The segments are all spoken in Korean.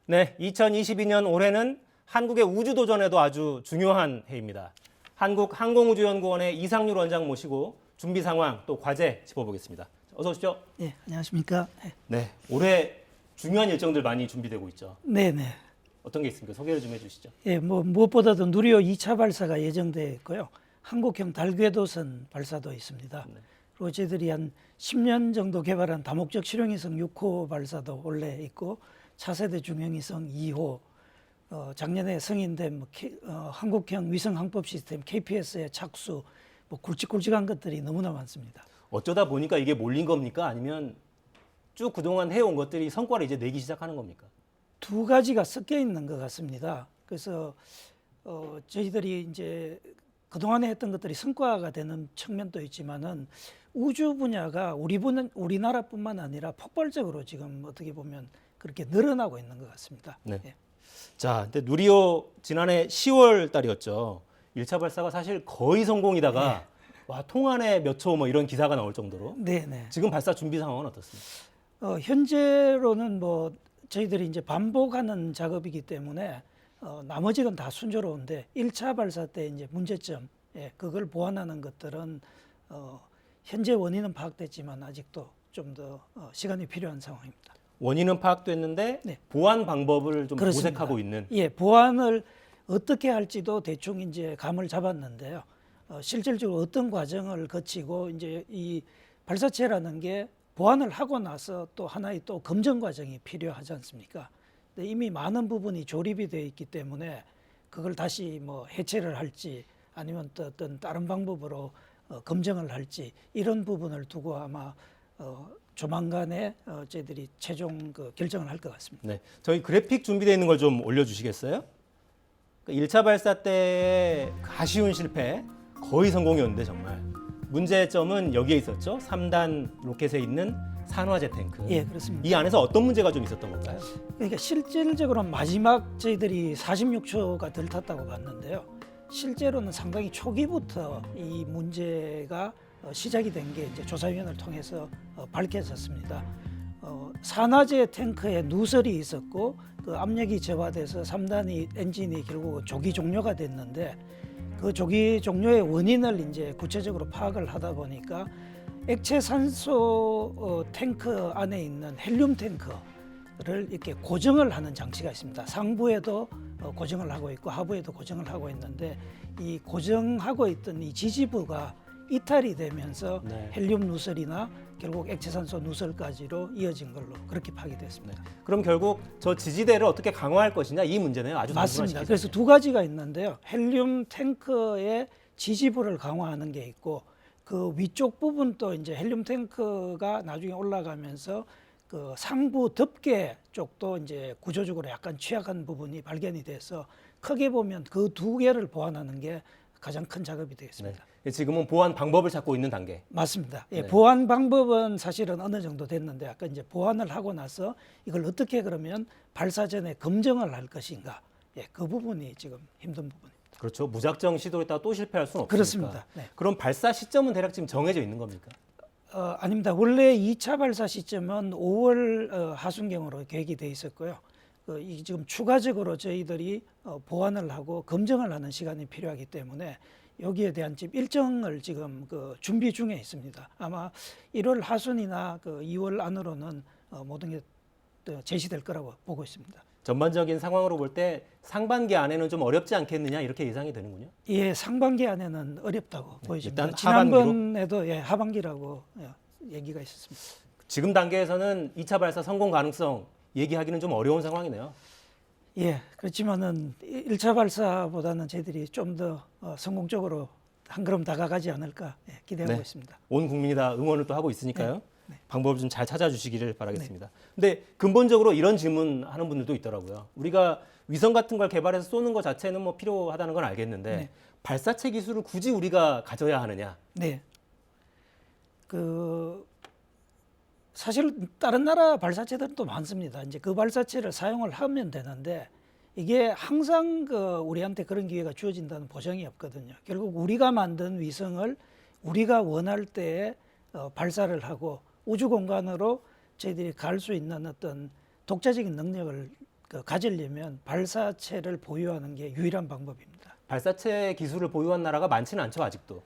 네, 2022년 올해는 한국의 우주도전에도 아주 중요한 해입니다. 한국항공우주연구원의 이상률 원장 모시고 준비 상황 또 과제 짚어보겠습니다. 어서 오십시오. 네, 안녕하십니까. 네, 올해 중요한 일정들 많이 준비되고 있죠. 네, 네. 어떤 게 있습니까? 소개를 좀 해주시죠. 예, 무엇보다도 누리호 2차 발사가 예정되어 있고요. 한국형 달궤도선 발사도 있습니다. 네. 그리고 저희들이 한 10년 정도 개발한 다목적 실용위성 6호 발사도 올해 있고 차세대 중형위성 2호, 작년에 승인된 한국형 위성 항법 시스템 KPS의 착수, 굵직굵직한 것들이 너무나 많습니다. 어쩌다 보니까 이게 몰린 겁니까? 아니면 쭉 그동안 해온 것들이 성과를 이제 내기 시작하는 겁니까? 두 가지가 섞여 있는 것 같습니다. 그래서 저희들이 이제 그동안에 했던 것들이 성과가 되는 측면도 있지만은 우주 분야가 우리나라뿐만 아니라 폭발적으로 지금 어떻게 보면 그렇게 늘어나고 있는 것 같습니다. 네. 예. 자, 근데 누리호 지난해 10월 달이었죠. 1차 발사가 사실 거의 성공이다가 와, 통안에 몇 초 뭐 이런 기사가 나올 정도로. 네, 네. 지금 발사 준비 상황은 어떻습니까? 현재로는 저희들이 이제 반복하는 작업이기 때문에 나머지는 다 순조로운데 1차 발사 때 이제 문제점, 그걸 보완하는 것들은 현재 원인은 파악됐지만 아직도 좀 더 시간이 필요한 상황입니다. 원인은 파악됐는데 네. 보완 방법을 좀 그렇습니다. 모색하고 있는. 예, 보완을 어떻게 할지도 대충 이제 감을 잡았는데요. 실질적으로 어떤 과정을 거치고 이제 이 발사체라는 게 보완을 하고 나서 또 하나의 또 검증 과정이 필요하지 않습니까? 근데 이미 많은 부분이 조립이 되어 있기 때문에 그걸 다시 해체를 할지 아니면 또 어떤 다른 방법으로 검증을 할지 이런 부분을 두고 아마 조만간에 저희들이 최종 결정을 할 것 같습니다. 네. 저희 그래픽 준비되어 있는 걸 좀 올려주시겠어요? 1차 발사 때의 아쉬운 실패, 거의 성공이었는데 정말. 문제점은 여기에 있었죠. 3단 로켓에 있는 산화제 탱크. 예, 그렇습니다. 이 안에서 어떤 문제가 좀 있었던 건가요? 그러니까 실질적으로 마지막 저희들이 46초가 덜 탔다고 봤는데요. 실제로는 상당히 초기부터 이 문제가 시작이 된 게 이제 조사위원회를 통해서 밝혀졌습니다. 산화제 탱크에 누설이 있었고 그 압력이 저하돼서 3단이 엔진이 결국 조기 종료가 됐는데 그 조기 종료의 원인을 이제 구체적으로 파악을 하다 보니까 액체 산소 탱크 안에 있는 헬륨 탱크를 이렇게 고정을 하는 장치가 있습니다. 상부에도 고정을 하고 있고 하부에도 고정을 하고 있는데 이 고정하고 있던 이 지지부가 이탈이 되면서 네. 헬륨 누설이나 결국 액체산소 누설까지로 이어진 걸로 그렇게 파악됐습니다. 그럼 결국 저 지지대를 어떻게 강화할 것이냐 이 문제네요. 아주 맞습니다. 단순한 그래서 두 가지가 있는데요. 헬륨 탱크의 지지부를 강화하는 게 있고 그 위쪽 부분도 이제 헬륨 탱크가 나중에 올라가면서 그 상부 덮개 쪽도 이제 구조적으로 약간 취약한 부분이 발견이 돼서 크게 보면 그 두 개를 보완하는 게 가장 큰 작업이 되겠습니다. 네. 지금은 보완 방법을 찾고 있는 단계. 맞습니다. 예, 네. 보완 방법은 사실은 어느 정도 됐는데 아까 이제 보완을 하고 나서 이걸 어떻게 그러면 발사 전에 검증을 할 것인가, 그 부분이 지금 힘든 부분입니다. 그렇죠. 무작정 시도했다가 또 실패할 수는 없으니까. 그렇습니다. 네. 그럼 발사 시점은 대략 지금 정해져 있는 겁니까? 아닙니다. 원래 2차 발사 시점은 5월 하순경으로 계획이 돼 있었고요. 이 지금 추가적으로 저희들이 보완을 하고 검증을 하는 시간이 필요하기 때문에 여기에 대한 지금 일정을 지금 준비 중에 있습니다. 아마 1월 하순이나 2월 안으로는 모든 게 제시될 거라고 보고 있습니다. 전반적인 상황으로 볼 때 상반기 안에는 좀 어렵지 않겠느냐 이렇게 예상이 되는군요. 예, 상반기 안에는 어렵다고 보여집니다. 일단 지난번에도 하반기라고 얘기가 있었습니다. 지금 단계에서는 2차 발사 성공 가능성 얘기하기는 좀 어려운 상황이네요. 예, 그렇지만은 1차 발사보다는 저희들이 좀 더 성공적으로 한 걸음 다가가지 않을까 기대하고 있습니다. 온 국민이 다 응원을 또 하고 있으니까요. 네. 방법을 좀 잘 찾아주시기를 바라겠습니다. 근데 근본적으로 이런 질문하는 분들도 있더라고요. 우리가 위성 같은 걸 개발해서 쏘는 것 자체는 뭐 필요하다는 건 알겠는데 네. 발사체 기술을 굳이 우리가 가져야 하느냐? 네. 사실 다른 나라 발사체들은 또 많습니다. 이제 그 발사체를 사용을 하면 되는데 이게 항상 우리한테 그런 기회가 주어진다는 보장이 없거든요. 결국 우리가 만든 위성을 우리가 원할 때에 발사를 하고 우주 공간으로 저희들이 갈 수 있는 어떤 독자적인 능력을 가지려면 발사체를 보유하는 게 유일한 방법입니다. 발사체 기술을 보유한 나라가 많지는 않죠, 아직도.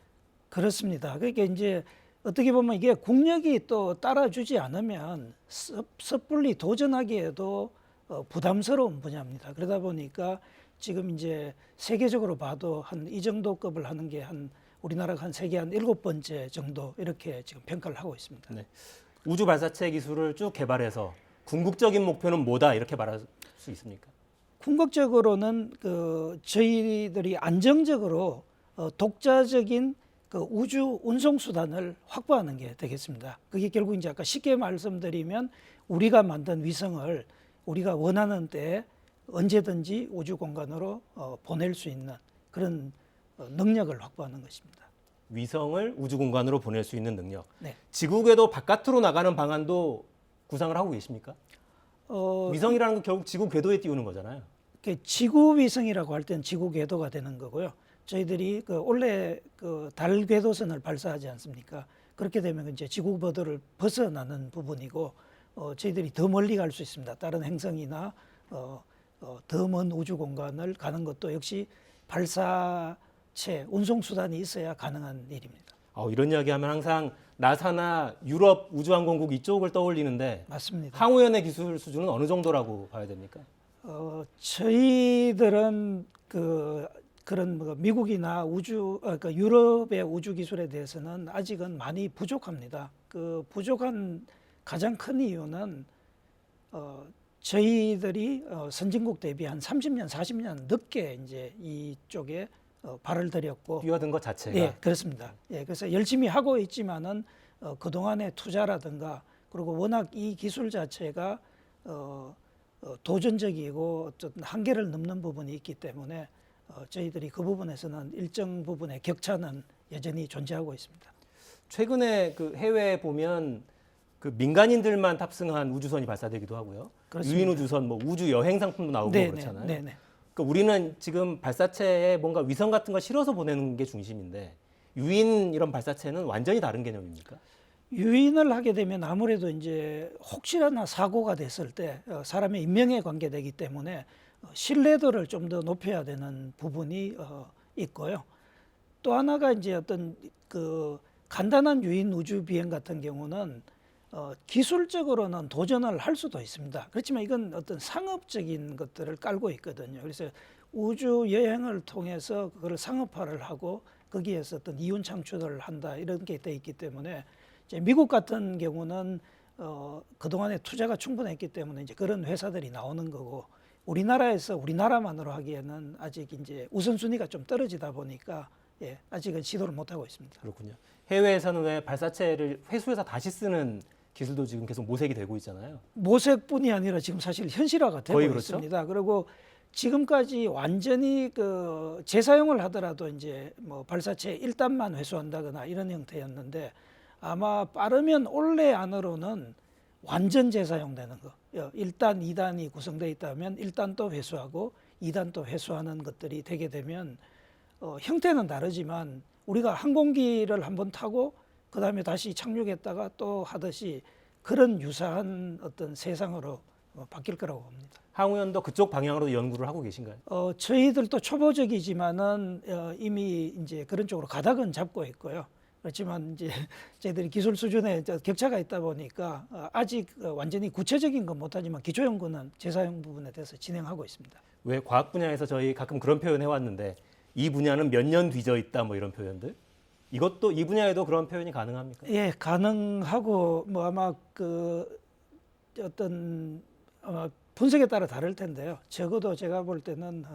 그렇습니다. 그러니까 이제 어떻게 보면 이게 국력이 또 따라주지 않으면 섣불리 도전하기에도 부담스러운 분야입니다. 그러다 보니까 지금 이제 세계적으로 봐도 한 이 정도 급을 하는 게 한 우리나라가 한 세계 한 7번째 정도 이렇게 지금 평가를 하고 있습니다. 네. 우주 발사체 기술을 쭉 개발해서 궁극적인 목표는 뭐다 이렇게 말할 수 있습니까? 궁극적으로는 저희들이 안정적으로 독자적인 우주 운송 수단을 확보하는 게 되겠습니다. 그게 결국 이제 아까 쉽게 말씀드리면 우리가 만든 위성을 우리가 원하는 때에 언제든지 우주 공간으로 보낼 수 있는 그런 능력을 확보하는 것입니다. 위성을 우주 공간으로 보낼 수 있는 능력. 네. 지구궤도 바깥으로 나가는 방안도 구상을 하고 계십니까? 위성이라는 건 결국 지구 궤도에 띄우는 거잖아요. 지구 위성이라고 할 때는 지구 궤도가 되는 거고요. 저희들이 원래 달 궤도선을 발사하지 않습니까? 그렇게 되면 이제 지구 궤도를 벗어나는 부분이고 저희들이 더 멀리 갈 수 있습니다. 다른 행성이나 더 먼 우주 공간을 가는 것도 역시 발사체 운송 수단이 있어야 가능한 일입니다. 이런 이야기하면 항상 나사나 유럽 우주항공국 이쪽을 떠올리는데 맞습니다. 항우연의 기술 수준은 어느 정도라고 봐야 됩니까? 저희들은 그런 미국이나 그러니까 유럽의 우주 기술에 대해서는 아직은 많이 부족합니다. 부족한 가장 큰 이유는 저희들이 선진국 대비 한 30년, 40년 늦게 이제 이쪽에 발을 들였고 뛰어든 것 자체가. 예, 그렇습니다. 예, 그래서 열심히 하고 있지만은 그동안의 투자라든가 그리고 워낙 이 기술 자체가 도전적이고 어떤 한계를 넘는 부분이 있기 때문에 저희들이 그 부분에서는 일정 부분의 격차는 여전히 존재하고 있습니다. 최근에 해외에 보면 민간인들만 탑승한 우주선이 발사되기도 하고요. 그렇습니다. 유인 우주선, 우주 여행 상품도 나오고 그렇잖아요. 네네. 그러니까 우리는 지금 발사체에 뭔가 위성 같은 걸 실어서 보내는 게 중심인데 유인 이런 발사체는 완전히 다른 개념입니까? 유인을 하게 되면 아무래도 이제 혹시나 사고가 됐을 때 사람의 인명에 관계되기 때문에 신뢰도를 좀 더 높여야 되는 부분이 있고요. 또 하나가 이제 어떤 간단한 유인 우주 비행 같은 경우는 기술적으로는 도전을 할 수도 있습니다. 그렇지만 이건 어떤 상업적인 것들을 깔고 있거든요. 그래서 우주 여행을 통해서 그걸 상업화를 하고 거기에서 어떤 이윤 창출을 한다 이런 게 돼 있기 때문에 이제 미국 같은 경우는 그동안에 투자가 충분했기 때문에 이제 그런 회사들이 나오는 거고 우리나라에서 우리나라만으로 하기에는 아직 이제 우선순위가 좀 떨어지다 보니까 아직은 시도를 못 하고 있습니다. 그렇군요. 해외에서는 왜 발사체를 회수해서 다시 쓰는 기술도 지금 계속 모색이 되고 있잖아요. 모색뿐이 아니라 지금 사실 현실화가 되고 그렇죠? 있습니다. 그리고 지금까지 완전히 재사용을 하더라도 이제 발사체 1단만 회수한다거나 이런 형태였는데 아마 빠르면 올해 안으로는 완전 재사용되는 거. 1단, 2단이 구성되어 있다면 1단도 회수하고 2단도 회수하는 것들이 되게 되면 형태는 다르지만 우리가 항공기를 한번 타고 그 다음에 다시 착륙했다가 또 하듯이 그런 유사한 어떤 세상으로 바뀔 거라고 봅니다. 항우연도 그쪽 방향으로 연구를 하고 계신가요? 저희들도 초보적이지만은 이미 이제 그런 쪽으로 가닥은 잡고 있고요. 그렇지만 이제 저희들이 기술 수준에 격차가 있다 보니까 아직 완전히 구체적인 건 못하지만 기초 연구는 재사용 부분에 대해서 진행하고 있습니다. 왜 과학 분야에서 저희 가끔 그런 표현 해왔는데 이 분야는 몇 년 뒤져 있다 이런 표현들? 이것도 이 분야에도 그런 표현이 가능합니까? 예, 가능하고 아마 어떤 분석에 따라 다를 텐데요. 적어도 제가 볼 때는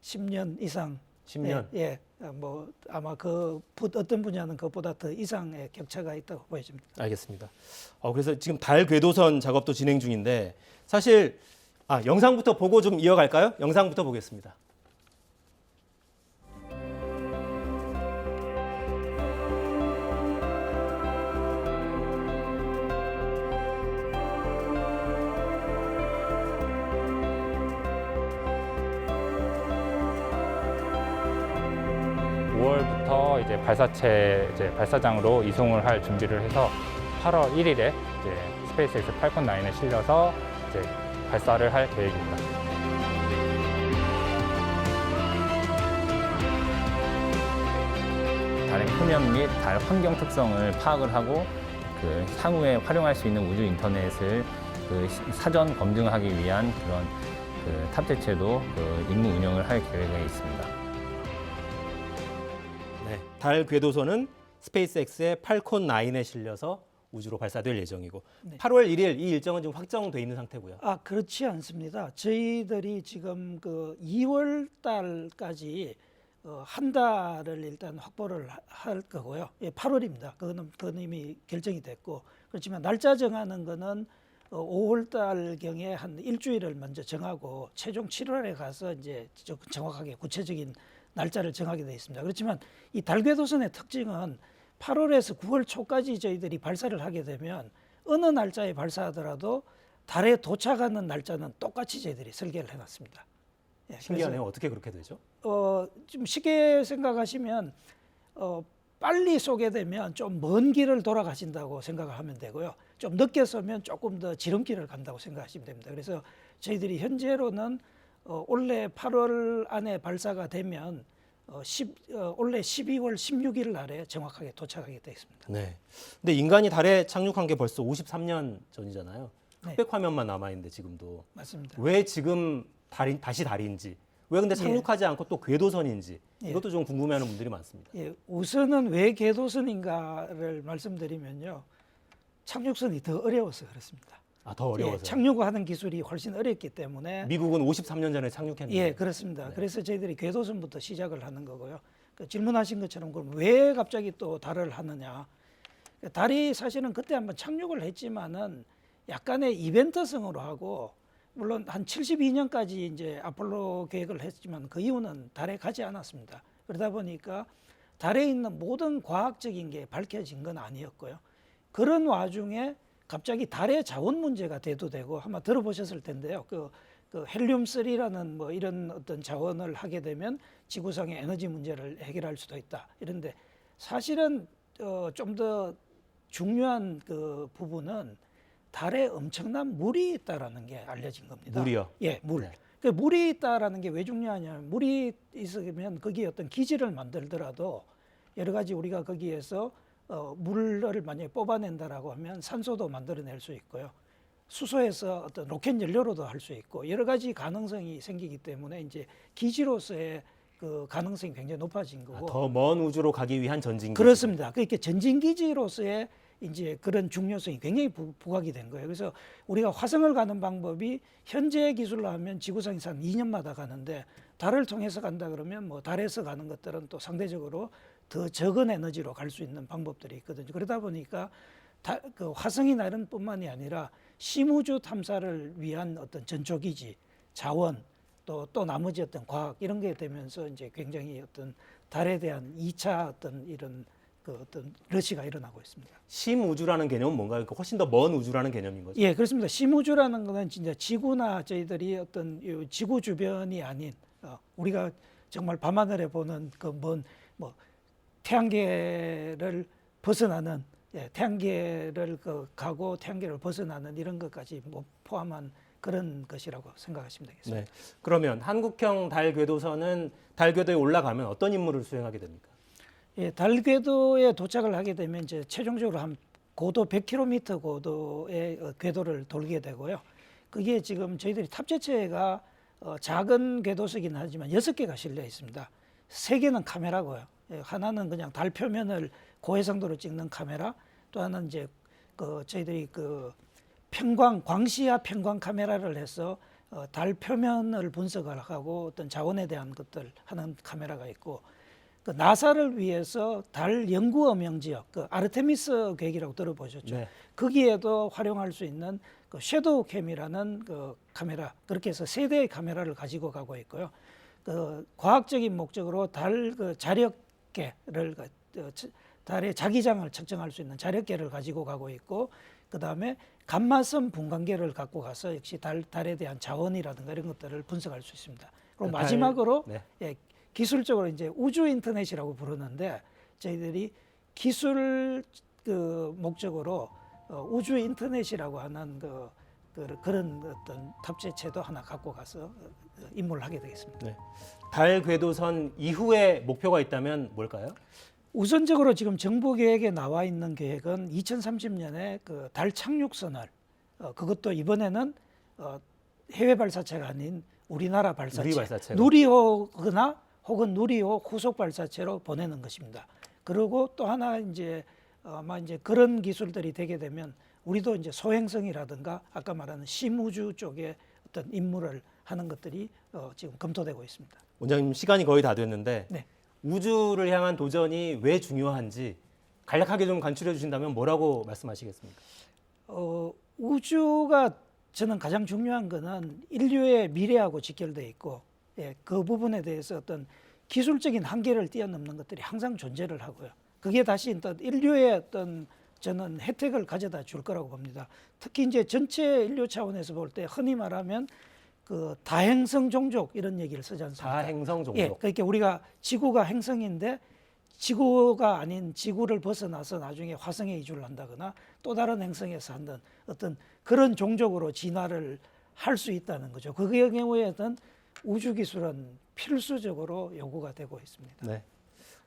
10년 이상. 10년. 아마 어떤 분야는 그것보다 더 이상의 격차가 있다고 보여집니다. 알겠습니다. 그래서 지금 달 궤도선 작업도 진행 중인데 사실 영상부터 보고 좀 이어갈까요? 영상부터 보겠습니다. 이제 발사체 발사장으로 이송을 할 준비를 해서 8월 1일에 스페이스X 팔콘 9에 실려서 발사를 할 계획입니다. 달의 표면 및 달 환경 특성을 파악을 하고 그 향후에 활용할 수 있는 우주 인터넷을 그 사전 검증하기 위한 그런 그 탑재체도 그 임무 운영을 할 계획에 있습니다. 네, 달 궤도선은 스페이스X의 팔콘 9에 실려서 우주로 발사될 예정이고 네. 8월 1일 이 일정은 좀 확정돼 있는 상태고요. 그렇지 않습니다. 저희들이 지금 그 2월 달까지 한 달을 일단 확보를 할 거고요. 예, 8월입니다. 그건 이미 결정이 됐고, 그렇지만 날짜 정하는 거는 5월 달경에 한 일주일을 먼저 정하고 최종 7월에 가서 이제 정확하게 구체적인 날짜를 정하게 되어 있습니다. 그렇지만 이 달궤도선의 특징은 8월에서 9월 초까지 저희들이 발사를 하게 되면 어느 날짜에 발사하더라도 달에 도착하는 날짜는 똑같이 저희들이 설계를 해놨습니다. 예, 신기하네요. 어떻게 그렇게 되죠? 좀 쉽게 생각하시면 빨리 쏘게 되면 좀 먼 길을 돌아가신다고 생각을 하면 되고요. 좀 늦게 쏘면 조금 더 지름길을 간다고 생각하시면 됩니다. 그래서 저희들이 현재로는 올해 8월 안에 발사가 되면 올해 12월 16일 날에 정확하게 도착하게 되어 있습니다. 네. 근데 인간이 달에 착륙한 게 벌써 53년 전이잖아요. 네. 흑백 화면만 남아 있는데 지금도 맞습니다. 왜 지금 다시 달인지, 왜 근데 착륙하지 않고 또 궤도선인지 예. 이것도 좀 궁금해하는 분들이 많습니다. 예, 우선은 왜 궤도선인가를 말씀드리면요, 착륙선이 더 어려워서 그렇습니다. 더 어려워서. 예, 착륙하는 기술이 훨씬 어렵기 때문에. 미국은 53년 전에 착륙했는데. 예, 그렇습니다. 네. 그래서 저희들이 궤도선부터 시작을 하는 거고요. 질문하신 것처럼 그럼 왜 갑자기 또 달을 하느냐? 달이 사실은 그때 한번 착륙을 했지만은 약간의 이벤트성으로 하고, 물론 한 72년까지 이제 아폴로 계획을 했지만 그 이후는 달에 가지 않았습니다. 그러다 보니까 달에 있는 모든 과학적인 게 밝혀진 건 아니었고요. 그런 와중에 갑자기 달의 자원 문제가 대두되고 아마 들어보셨을 텐데요. 그 헬륨 3라는 뭐 이런 어떤 자원을 하게 되면 지구상의 에너지 문제를 해결할 수도 있다. 이런데 사실은 좀 더 중요한 그 부분은 달에 엄청난 물이 있다라는 게 알려진 겁니다. 물이요? 예, 물. 네. 그 물이 있다라는 게 왜 중요하냐면, 물이 있으면 거기에 어떤 기지를 만들더라도 여러 가지 우리가 거기에서 물을 만약에 뽑아낸다라고 하면 산소도 만들어낼 수 있고요. 수소에서 어떤 로켓 연료로도 할 수 있고 여러 가지 가능성이 생기기 때문에 이제 기지로서의 그 가능성이 굉장히 높아진 거고. 더 먼 우주로 가기 위한 전진기. 그렇습니다. 그러니까 전진기지로서의 이제 그런 중요성이 굉장히 부각이 된 거예요. 그래서 우리가 화성을 가는 방법이 현재 기술로 하면 지구상에서 한 2년마다 가는데, 달을 통해서 간다 그러면 뭐 달에서 가는 것들은 또 상대적으로 더 적은 에너지로 갈 수 있는 방법들이 있거든요. 그러다 보니까 그 화성이나 이런 뿐만이 아니라 심우주 탐사를 위한 어떤 전초기지, 자원, 또 나머지 어떤 과학 이런 게 되면서 이제 굉장히 어떤 달에 대한 2차 어떤 이런 어떤 러시가 일어나고 있습니다. 심우주라는 개념은 뭔가요? 훨씬 더 먼 우주라는 개념인 거죠? 예, 그렇습니다. 심우주라는 것은 진짜 지구나 저희들이 어떤 지구 주변이 아닌 우리가 정말 밤하늘에 보는 그 먼 뭐 태양계를 벗어나는, 태양계를 가고 태양계를 벗어나는 이런 것까지 뭐 포함한 그런 것이라고 생각하시면 되겠습니다. 네. 그러면 한국형 달 궤도선은 달 궤도에 올라가면 어떤 임무를 수행하게 됩니까? 예, 달 궤도에 도착을 하게 되면 이제 최종적으로 한 고도 100km 고도의 궤도를 돌게 되고요. 그게 지금 저희들이 탑재체가 작은 궤도석이긴 하지만 6개가 실려 있습니다. 3개는 카메라고요. 예, 하나는 그냥 달 표면을 고해상도로 찍는 카메라, 또 하나는 이제 저희들이 광시야 편광 카메라를 해서 달 표면을 분석을 하고 어떤 자원에 대한 것들 하는 카메라가 있고, 그 나사를 위해서 달 연구 음영 지역, 아르테미스 계획이라고 들어보셨죠? 네. 거기에도 활용할 수 있는 섀도우 캠이라는 카메라, 그렇게 해서 3대의 카메라를 가지고 가고 있고요. 과학적인 목적으로 달 자력계를 달의 자기장을 측정할 수 있는 자력계를 가지고 가고 있고, 그 다음에 감마선 분광계를 갖고 가서 역시 달에 대한 자원이라든가 이런 것들을 분석할 수 있습니다. 그리고 마지막으로 네. 기술적으로 이제 우주 인터넷이라고 부르는데, 저희들이 기술 목적으로 우주 인터넷이라고 하는 그런 어떤 탑재체도 하나 갖고 가서 임무를 하게 되겠습니다. 네. 달 궤도선 이후에 목표가 있다면 뭘까요? 우선적으로 지금 정부 계획에 나와 있는 계획은 2030년에 그 달 착륙선을 그것도 이번에는 해외 발사체가 아닌 우리나라 발사체, 누리 발사체로. 누리호거나 혹은 누리호 후속 발사체로 보내는 것입니다. 그리고 또 하나 이제 아마 이제 그런 기술들이 되게 되면 우리도 이제 소행성이라든가 아까 말하는 심우주 쪽에 어떤 임무를 하는 것들이 지금 검토되고 있습니다. 원장님 시간이 거의 다 됐는데 네. 우주를 향한 도전이 왜 중요한지 간략하게 좀 간추려 주신다면 뭐라고 말씀하시겠습니까? 우주가 저는 가장 중요한 거는 인류의 미래하고 직결되어 있고 예, 그 부분에 대해서 어떤 기술적인 한계를 뛰어넘는 것들이 항상 존재를 하고요. 그게 다시 어떤 인류의 어떤 저는 혜택을 가져다 줄 거라고 봅니다. 특히 이제 전체 인류 차원에서 볼 때 흔히 말하면 그 다행성 종족 이런 얘기를 쓰지 않습니까? 다행성 종족. 예, 그러니까 우리가 지구가 행성인데 지구가 아닌 지구를 벗어나서 나중에 화성에 이주를 한다거나 또 다른 행성에서 한다는 어떤 그런 종족으로 진화를 할 수 있다는 거죠. 그의 경우에 어떤 우주 기술은 필수적으로 요구가 되고 있습니다. 네.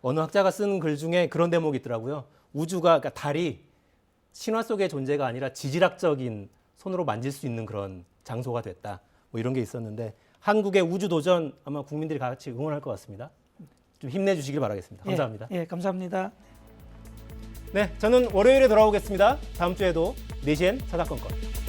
어느 학자가 쓴 글 중에 그런 대목이 있더라고요. 우주가 그러니까 달이 신화 속의 존재가 아니라 지질학적인 손으로 만질 수 있는 그런 장소가 됐다. 뭐 이런 게 있었는데 한국의 우주 도전 아마 국민들이 같이 응원할 것 같습니다. 좀 힘내주시길 바라겠습니다. 감사합니다. 예, 감사합니다. 네, 저는 월요일에 돌아오겠습니다. 다음 주에도 4시엔 사사건건.